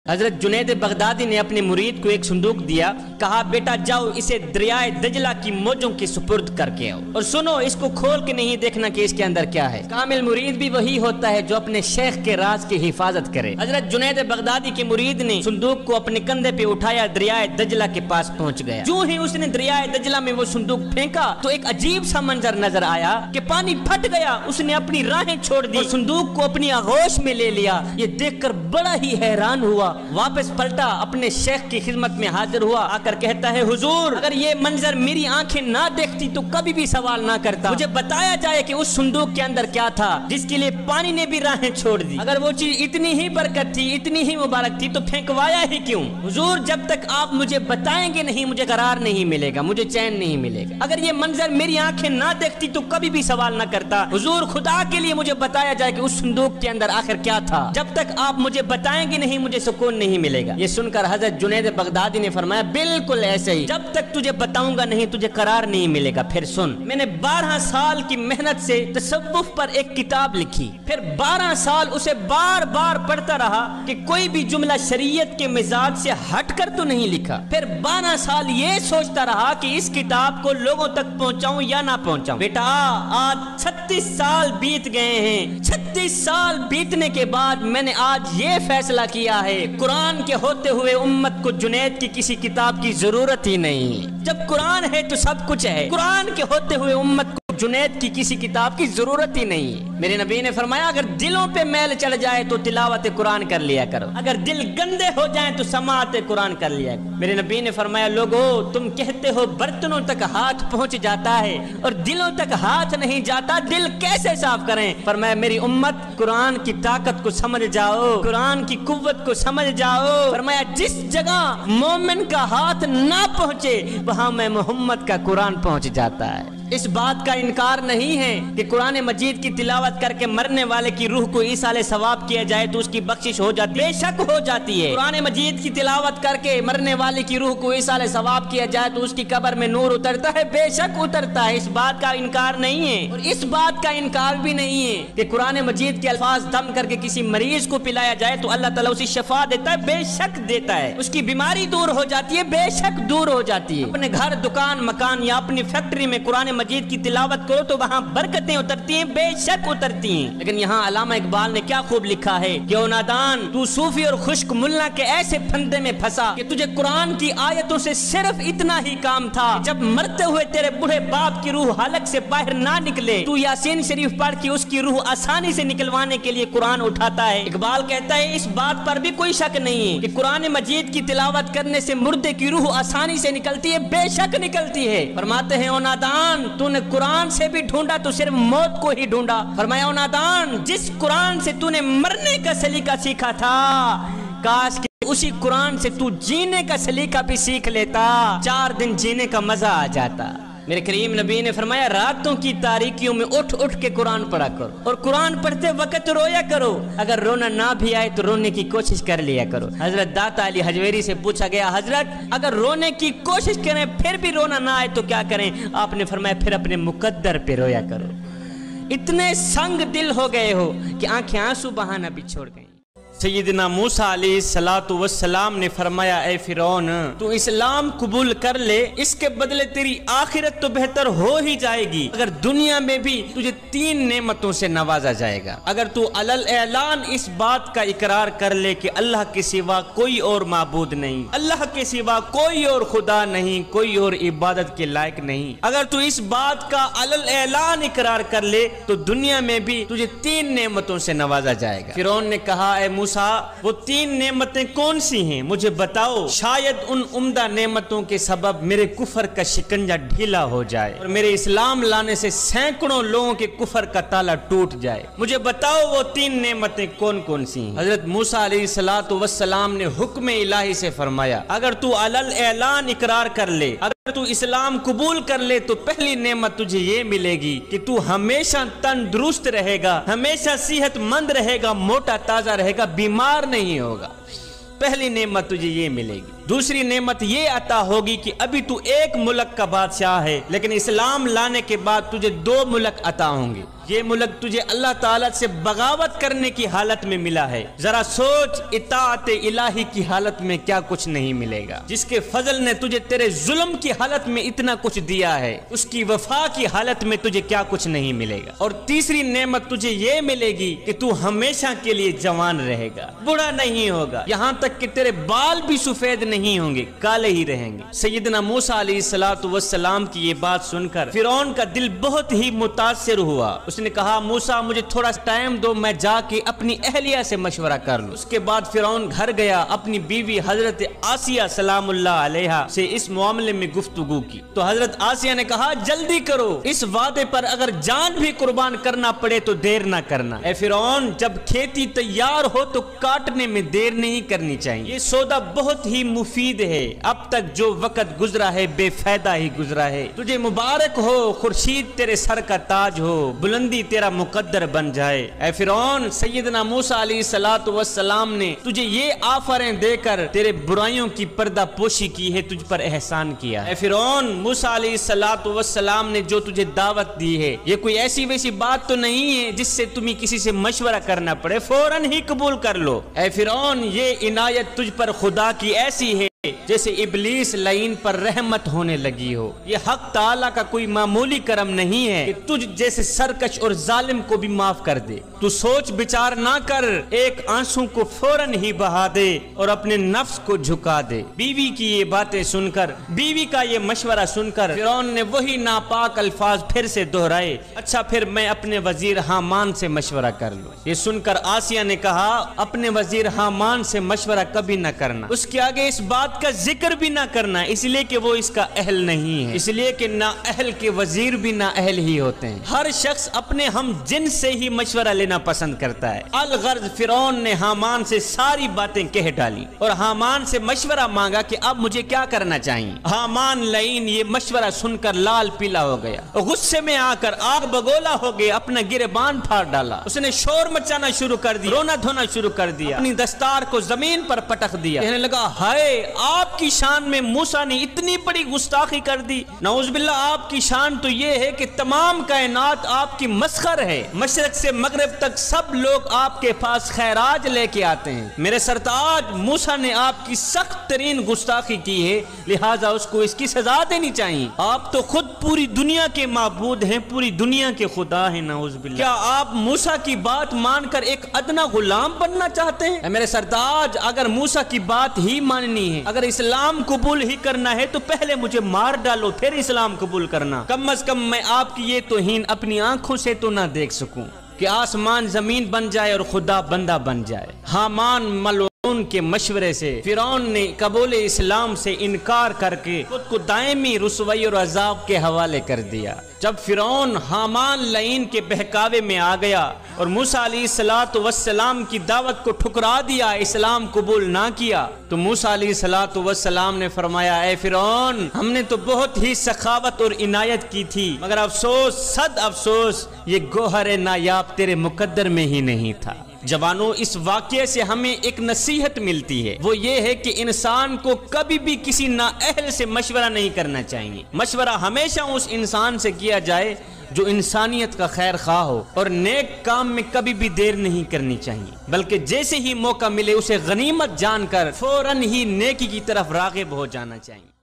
حضرت جنید بغدادی نے اپنے مرید کو ایک صندوق دیا، کہا بیٹا جاؤ اسے دریائے دجلہ کی موجوں کے سپرد کر کے آؤ، اور سنو اس کو کھول کے نہیں دیکھنا کہ اس کے اندر کیا ہے۔ کامل مرید بھی وہی ہوتا ہے جو اپنے شیخ کے راز کی حفاظت کرے۔ حضرت جنید بغدادی کے مرید نے صندوق کو اپنے کندھے پہ اٹھایا، دریائے دجلہ کے پاس پہنچ گیا۔ جو ہی اس نے دریائے دجلہ میں وہ صندوق پھینکا تو ایک عجیب سا منظر نظر آیا کہ پانی پھٹ گیا۔ اس نے اپنی راہیں چھوڑ دی اور صندوق کو اپنی آغوش میں لے لیا۔ یہ دیکھ کر بڑا ہی حیران ہوا، واپس پلٹا، اپنے شیخ کی خدمت میں حاضر ہوا، آ کر کہتا ہے حضور اگر یہ منظر میری آنکھیں نہ دیکھتی تو کبھی بھی سوال نہ کرتا، مجھے بتایا جائے کہ اس صندوق کے اندر کیا تھا جس کے لیے پانی نے بھی راہیں چھوڑ دی۔ اگر وہ چیز اتنی ہی برکت تھی، اتنی ہی مبارک تھی تو پھینکوایا ہی کیوں؟ حضور جب تک آپ مجھے بتائیں گے نہیں مجھے قرار نہیں ملے گا، مجھے چین نہیں ملے گا۔ اگر یہ منظر میری آنکھیں نہ دیکھتی تو کبھی بھی سوال نہ کرتا۔ حضور خدا کے لیے مجھے بتایا جائے کہ اس صندوق کے اندر آخر کیا تھا، جب تک آپ مجھے بتائیں گے نہیں مجھے سکون نہیں ملے گا۔ یہ سن کر حضرت جنید بغدادی نے فرمایا بالکل ایسے ہی، جب تک تجھے بتاؤں گا نہیں تجھے قرار نہیں ملے گا۔ پھر سن، میں نے 12 سال کی محنت سے تصوف پر ایک کتاب لکھی، پھر 12 سال اسے بار بار پڑھتا رہا کہ کوئی بھی جملہ شریعت کے مزاج سے ہٹ کر تو نہیں لکھا۔ پھر 12 سال یہ سوچتا رہا کہ اس کتاب کو لوگوں تک پہنچاؤں یا نہ پہنچاؤں۔ بیٹا آج 36 سال بیت گئے ہیں، 36 سال بیتنے کے بعد میں نے آج یہ فیصلہ کیا ہے قرآن کے ہوتے ہوئے امت کو جنید کی کسی کتاب کی ضرورت ہی نہیں۔ جب قرآن ہے تو سب کچھ ہے، قرآن کے ہوتے ہوئے امت کو جنید کی کسی کتاب کی ضرورت ہی نہیں۔ میرے نبی نے فرمایا اگر دلوں پہ میل چڑھ جائے تو تلاوت قرآن کر لیا کرو، اگر دل گندے ہو جائیں تو سماعت قرآن کر لیا کرو۔ میرے نبی نے فرمایا لوگو تم کہتے ہو برتنوں تک ہاتھ پہنچ جاتا ہے اور دلوں تک ہاتھ نہیں جاتا، دل کیسے صاف کریں؟ فرمایا میری امت قرآن کی طاقت کو سمجھ جاؤ، قرآن کی قوت کو سمجھ جاؤ۔ فرمایا جس جگہ مومن کا ہاتھ نہ پہنچے وہاں میں محمد کا قرآن پہنچ جاتا ہے۔ اس بات کا انکار نہیں ہے کہ قرآن مجید کی تلاوت کر کے مرنے والے کی روح کو ایصال ثواب کیا جائے تو اس کی بخشش ہو جاتی ہے، بے شک ہو جاتی ہے۔ قرآن مجید کی تلاوت کر کے مرنے والے کی روح کو ایصال ثواب کیا جائے تو اس کی قبر میں نور اترتا ہے، بے شک اترتا ہے، اس بات کا انکار نہیں ہے۔ اور اس بات کا انکار بھی نہیں ہے کہ قرآن مجید کے الفاظ دم کر کے کسی مریض کو پلایا جائے تو اللہ تعالیٰ اسے شفا دیتا ہے، بے شک دیتا ہے، اس کی بیماری دور ہو جاتی ہے، بے شک دور ہو جاتی ہے۔ اپنے گھر، دکان، مکان یا اپنی فیکٹری میں قرآن مجید کی تلاوت کرو تو وہاں برکتیں اترتی ہیں، بے شک اترتی ہیں۔ لیکن یہاں علامہ اقبال نے کیا خوب لکھا ہے کہ او نادان تو صوفی اور خشک ملا کے ایسے پھندے میں پھنسا کہ تجھے قرآن کی آیتوں سے صرف اتنا ہی کام تھا، جب مرتے ہوئے تیرے بوڑھے باپ کی روح حلق سے باہر نہ نکلے تو یاسین شریف پڑھ کے اس کی روح آسانی سے نکلوانے کے لیے قرآن اٹھاتا ہے۔ اقبال کہتا ہے اس بات پر بھی کوئی شک نہیں ہے کہ قرآن مجید کی تلاوت کرنے سے مردے کی روح آسانی سے نکلتی ہے، بے شک نکلتی ہے۔ فرماتے ہیں او نادان تو نے قرآن سے بھی ڈھونڈا تو صرف موت کو ہی ڈھونڈا۔ فرمایا او نادان جس قرآن سے تو نے مرنے کا سلیقہ سیکھا تھا کاش کہ اسی قرآن سے تو جینے کا سلیقہ بھی سیکھ لیتا، 4 دن جینے کا مزہ آ جاتا۔ میرے کریم نبی نے فرمایا راتوں کی تاریکیوں میں اٹھ اٹھ کے قرآن پڑھا کرو اور قرآن پڑھتے وقت رویا کرو، اگر رونا نہ بھی آئے تو رونے کی کوشش کر لیا کرو۔ حضرت داتا علی حجویری سے پوچھا گیا حضرت اگر رونے کی کوشش کریں پھر بھی رونا نہ آئے تو کیا کریں؟ آپ نے فرمایا پھر اپنے مقدر پہ رویا کرو۔ اتنے سنگ دل ہو گئے ہو کہ آنکھیں آنسو بہانا بھی چھوڑ گئیں۔ سیدنا موسیٰ علیہ السلام نے فرمایا اے فرعون تو اسلام قبول کر لے، اس کے بدلے تیری آخرت تو بہتر ہو ہی جائے گی، اگر دنیا میں بھی تجھے 3 نعمتوں سے نوازا جائے گا۔ اگر تو علل اعلان اس بات کا اقرار کر لے کہ اللہ کے سوا کوئی اور معبود نہیں، اللہ کے سوا کوئی اور خدا نہیں، کوئی اور عبادت کے لائق نہیں، اگر تو اس بات کا علل اعلان اقرار کر لے تو دنیا میں بھی تجھے 3 نعمتوں سے نوازا جائے گا۔ فرعون نے کہا اے موسیٰ وہ 3 نعمتیں کون سی ہیں مجھے بتاؤ، شاید ان عمدہ نعمتوں کے سبب میرے کفر کا شکنجہ ڈھیلا ہو جائے اور میرے اسلام لانے سے سینکڑوں لوگوں کے کفر کا تالا ٹوٹ جائے، مجھے بتاؤ وہ 3 نعمتیں کون کون سی ہیں۔ حضرت موسیٰ علیہ السلام نے حکم الہی سے فرمایا اگر تو علل اعلان اقرار کر لے، اگر تو اسلام قبول کر لے تو پہلی نعمت تجھے یہ ملے گی کہ تو ہمیشہ تندرست رہے گا، ہمیشہ صحت مند رہے گا، موٹا تازہ رہے گا، بیمار نہیں ہوگا، پہلی نعمت تجھے یہ ملے گی۔ دوسری نعمت یہ عطا ہوگی کہ ابھی تو ایک ملک کا بادشاہ ہے لیکن اسلام لانے کے بعد تجھے 2 ملک عطا ہوں گے، یہ ملک تجھے اللہ تعالیٰ سے بغاوت کرنے کی حالت میں ملا ہے، ذرا سوچ اطاعت الہی کی حالت میں کیا کچھ نہیں ملے گا۔ جس کے فضل نے تجھے تیرے ظلم کی حالت میں اتنا کچھ دیا ہے، اس کی وفا کی حالت میں تجھے کیا کچھ نہیں ملے گا۔ اور تیسری نعمت تجھے یہ ملے گی کہ تو ہمیشہ کے لیے جوان رہے گا، بوڑھا نہیں ہوگا، یہاں تک کہ تیرے بال بھی سفید نہیں ہوں گے، کالے ہی رہیں گے۔ سیدنا موسیٰ علیہ السلام کی یہ بات سن کر فرعون کا دل بہت ہی متاثر ہوا۔ اس نے کہا موسیٰ مجھے تھوڑا ٹائم دو، میں جا کے اپنی اہلیہ سے مشورہ کر لوں۔ اس کے بعد فرعون گھر گیا، اپنی بیوی حضرت آسیہ سلام اللہ علیہا سے اس معاملے میں گفتگو کی تو حضرت آسیہ نے کہا جلدی کرو، اس وعدے پر اگر جان بھی قربان کرنا پڑے تو دیر نہ کرنا۔ اے فرعون جب کھیتی تیار ہو تو کاٹنے میں دیر نہیں کرنی چاہیے، یہ سودا بہت ہی مفید ہے، اب تک جو وقت گزرا ہے بے فائدہ ہی گزرا ہے، تجھے مبارک ہو، خورشید تیرے سر کا تاج ہو، بلندی تیرا مقدر بن جائے۔ اے فرعون سیدنا موسیٰ علیہ السلام نے تجھے یہ آفریں دے کر تیرے برائیوں کی پردہ پوشی کی ہے، تجھ پر احسان کیا۔ اے فرعون موسیٰ علیہ السلام نے جو تجھے دعوت دی ہے یہ کوئی ایسی ویسی بات تو نہیں ہے جس سے تمہیں کسی سے مشورہ کرنا پڑے، فوراً ہی قبول کر لو۔ اے فرعون یہ عنایت تجھ پر خدا کی ایسی ہے جیسے ابلیس لعین پر رحمت ہونے لگی ہو۔ یہ حق تعالیٰ کا کوئی معمولی کرم نہیں ہے کہ تجھ جیسے سرکش اور ظالم کو بھی معاف کر دے۔ تو سوچ بچار نہ کر، ایک آنسو کو فوراً ہی بہا دے اور اپنے نفس کو جھکا دے۔ بیوی کی یہ باتیں سن کر، بیوی کا یہ مشورہ سن کر فرعون نے وہی ناپاک الفاظ پھر سے دہرائے، اچھا پھر میں اپنے وزیر حامان سے مشورہ کر لوں۔ یہ سن کر آسیہ نے کہا اپنے وزیر حامان سے مشورہ کبھی نہ کرنا، اس کے آگے اس بات کا ذکر بھی نہ کرنا، اس لیے کہ وہ اس کا اہل نہیں ہے، اس لیے کہ نا اہل کے وزیر بھی نا اہل ہی ہوتے ہیں۔ ہر شخص اپنے ہم جن سے ہی مشورہ لینا پسند کرتا ہے۔ الغرض فرعون نے حامان سے ساری باتیں کہہ ڈالی اور حامان سے مشورہ مانگا کہ اب مجھے کیا کرنا چاہیے۔ حامان لعین یہ مشورہ سن کر لال پیلا ہو گیا، غصے میں آ کر آگ بگولا ہو گیا، اپنا گریبان پھاڑ ڈالا، اس نے شور مچانا شروع کر دیا، رونا دھونا شروع کر دیا، اپنی دستار کو زمین پر پٹک دیا، کہنے لگا ہائے آپ کی شان میں موسیٰ نے اتنی بڑی گستاخی کر دی، نعوذ باللہ آپ کی شان تو یہ ہے کہ تمام کائنات آپ کی مسخر ہے، مشرق سے مغرب تک سب لوگ آپ کے پاس خیراج لے کے آتے ہیں، میرے سرتاج موسیٰ نے آپ کی سخت ترین گستاخی کی ہے، لہٰذا اس کو اس کی سزا دینی چاہیے، آپ تو خود پوری دنیا کے معبود ہیں، پوری دنیا کے خدا ہیں، نعوذ باللہ کیا آپ موسیٰ کی بات مان کر ایک ادنا غلام بننا چاہتے ہیں؟ میرے سرتاج اگر موسیٰ کی بات ہی ماننی ہے، اگر اسلام قبول ہی کرنا ہے تو پہلے مجھے مار ڈالو پھر اسلام قبول کرنا، کم از کم میں آپ کی یہ توہین اپنی آنکھوں سے تو نہ دیکھ سکوں کہ آسمان زمین بن جائے اور خدا بندہ بن جائے۔ حامان ملعون کے مشورے سے فرعون نے قبول اسلام سے انکار کر کے خود کو دائمی رسوائی اور عذاب کے حوالے کر دیا۔ جب فرعون حامان لعین کے بہکاوے میں آ گیا اور موسیٰ علیہ السلام کی دعوت کو ٹھکرا دیا، اسلام قبول نہ کیا، تو موسیٰ علیہ السلام نے فرمایا اے فرعون ہم نے تو بہت ہی سخاوت اور عنایت کی تھی، مگر افسوس صد افسوس یہ گوہر نایاب تیرے مقدر میں ہی نہیں تھا۔ جوانوں اس واقعے سے ہمیں ایک نصیحت ملتی ہے، وہ یہ ہے کہ انسان کو کبھی بھی کسی نااہل سے مشورہ نہیں کرنا چاہیے، مشورہ ہمیشہ اس انسان سے کیا جائے جو انسانیت کا خیر خواہ ہو، اور نیک کام میں کبھی بھی دیر نہیں کرنی چاہیے، بلکہ جیسے ہی موقع ملے اسے غنیمت جان کر فوراً ہی نیکی کی طرف راغب ہو جانا چاہیے۔